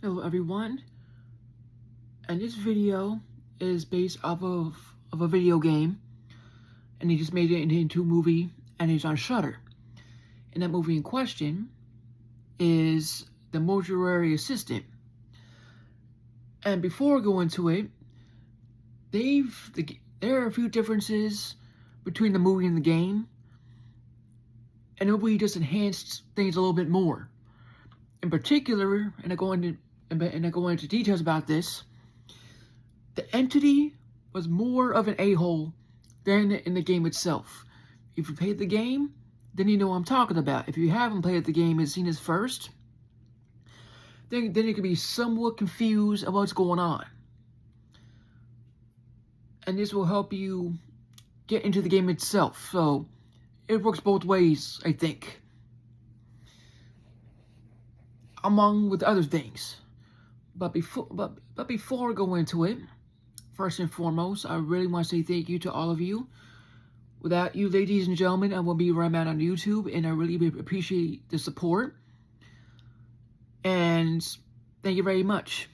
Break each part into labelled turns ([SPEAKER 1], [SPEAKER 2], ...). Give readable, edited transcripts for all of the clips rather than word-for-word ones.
[SPEAKER 1] Hello everyone, and this video is based off of a video game, and he just made it into a movie, and it's on Shudder. And that movie in question is The Mortuary Assistant. And before I go into it, there are a few differences between the movie and the game, and the movie just enhanced things a little bit more. In particular, and I go into details about this, the entity was more of an a-hole than in the game itself. If you played the game, then you know what I'm talking about. If you haven't played the game and seen this first, then you can be somewhat confused about what's going on. And this will help you get into the game itself. So it works both ways, I think. Among with other things. But before I go into it, first and foremost, I really want to say thank you to all of you. Without you, ladies and gentlemen, I won't be where I'm at on YouTube, and I really appreciate the support. And thank you very much.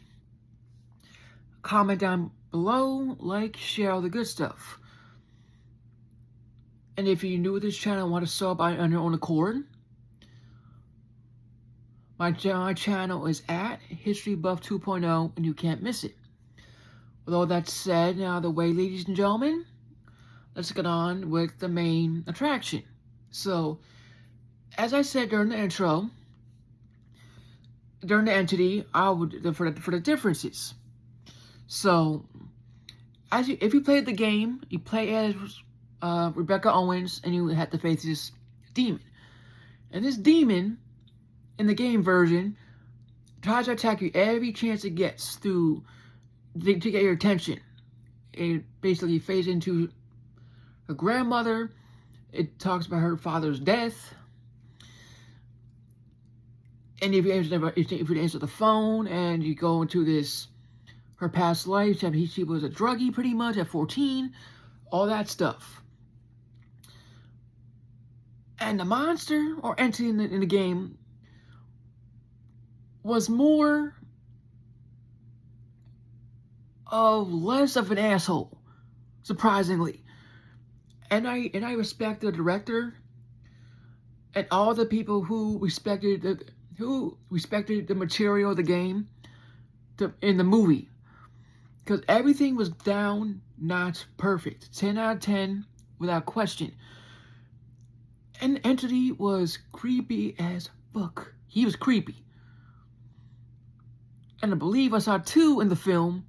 [SPEAKER 1] Comment down below, like, share all the good stuff. And if you're new to this channel and want to sub on your own accord, my channel is at HistoryBuff 2.0, and you can't miss it. With all that said, now out of the way, ladies and gentlemen, let's get on with the main attraction. So, as I said during the intro, during the entity, for the differences. So, if you played the game, you play as Rebecca Owens, and you had to face this demon. And this demon, in the game version, tries to attack you every chance it gets to get your attention. It basically fades into her grandmother. It talks about her father's death. And if you answer the phone and you go into her past life, she was a druggie pretty much at 14, all that stuff. And the monster or entity in the game was more of less of an asshole, surprisingly. And I respect the director and all the people who respected the material of the game in the movie, because everything was down not perfect, 10 out of 10 without question. And Entity was creepy as fuck. He was creepy. And I believe I saw 2 in the film,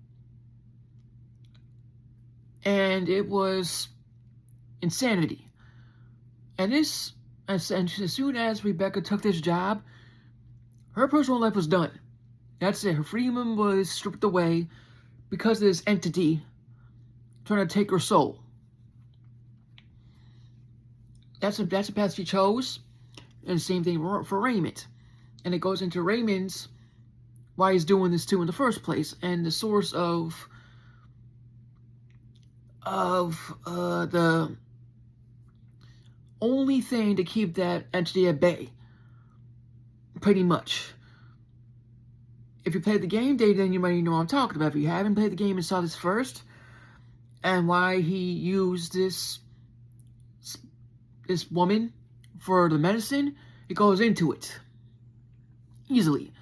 [SPEAKER 1] and it was insanity. And as soon as Rebecca took this job, her personal life was done. That's it. Her freedom was stripped away because of this entity trying to take her soul. That's the path she chose. And the same thing for Raymond. And it goes into Raymond's why he's doing this too in the first place, and the source of the only thing to keep that entity at bay, pretty much. If you played the game, then you might know what I'm talking about. If you haven't played the game and saw this first, and why he used this woman for the medicine, it goes into it easily.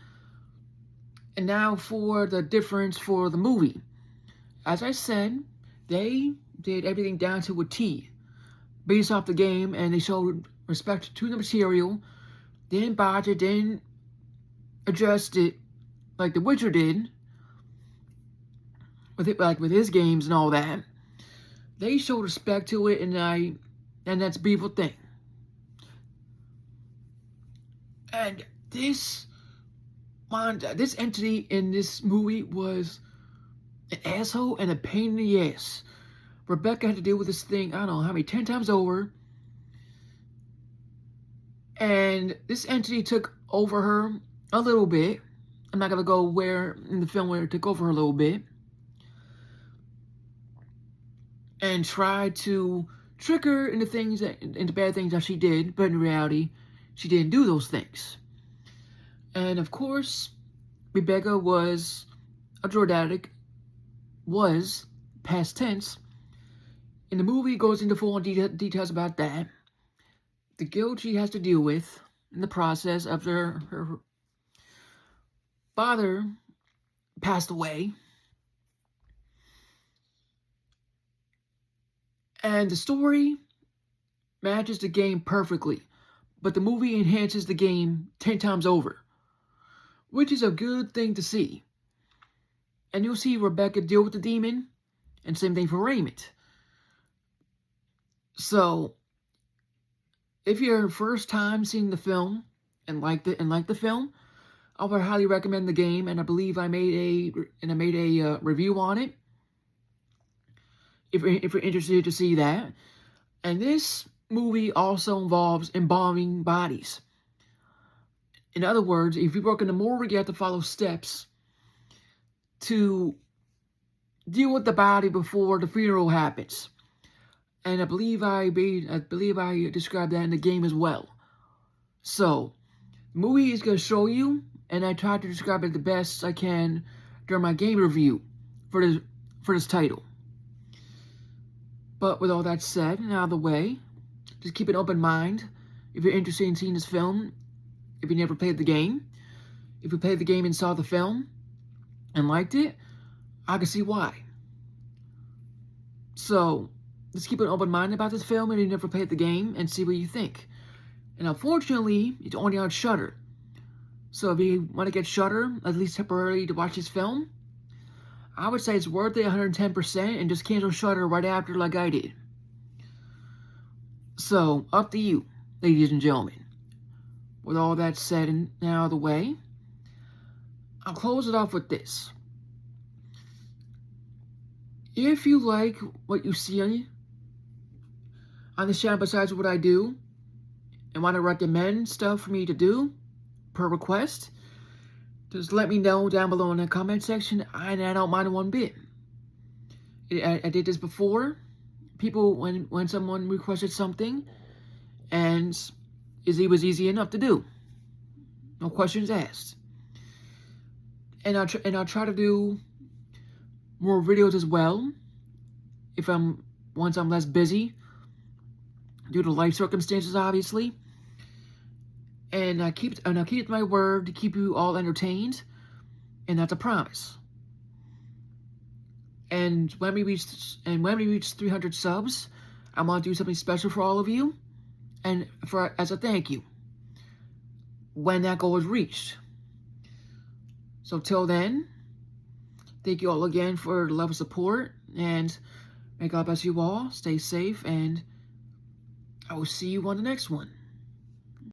[SPEAKER 1] And now for the difference for the movie. As I said, they did everything down to a T, based off the game, and they showed respect to the material. They didn't botch it, didn't adjust it like The Witcher did, with his games and all that. They showed respect to it, and that's a beautiful thing. And this entity in this movie was an asshole and a pain in the ass. Rebecca had to deal with this thing, I don't know how many, 10 times over. And this entity took over her a little bit. I'm not going to go where in the film where it took over her a little bit. And tried to trick her into bad things that she did, but in reality, she didn't do those things. And of course, Rebecca was a drug addict, was past tense. And the movie goes into full details about that, the guilt she has to deal with in the process after her father passed away. And the story matches the game perfectly, but the movie enhances the game 10 times over, which is a good thing to see. And you'll see Rebecca deal with the demon, and same thing for Raymond. So, if you're first time seeing the film and like the film, I would highly recommend the game, and I believe I made a review on it. If you're interested to see that, and this movie also involves embalming bodies. In other words, if you work in the morgue, you have to follow steps to deal with the body before the funeral happens. And I believe I described that in the game as well. So, the movie is going to show you, and I tried to describe it the best I can during my game review for this title. But with all that said and out of the way, just keep an open mind if you're interested in seeing this film. If you never played the game, if you played the game and saw the film and liked it, I can see why. So, just keep an open mind about this film if you never played the game and see what you think. And unfortunately, it's only on Shudder. So if you want to get Shudder, at least temporarily, to watch this film, I would say it's worth it 110% and just cancel Shudder right after like I did. So, up to you, ladies and gentlemen. With all that said and out of the way, I'll close it off with this. If you like what you see on this channel besides what I do, and want to recommend stuff for me to do, per request, just let me know down below in the comment section, and I don't mind one bit. I did this before. People, when someone requested something, and it was easy enough to do. No questions asked. And I'll try to do more videos as well, once I'm less busy, due to life circumstances, obviously. And I'll keep my word to keep you all entertained, and that's a promise. And when we reach 300 subs, I want to do something special for all of you, and as a thank you when that goal is reached. So till then, thank you all again for the love and support, and may God bless you all. Stay safe, and I will see you on the next one.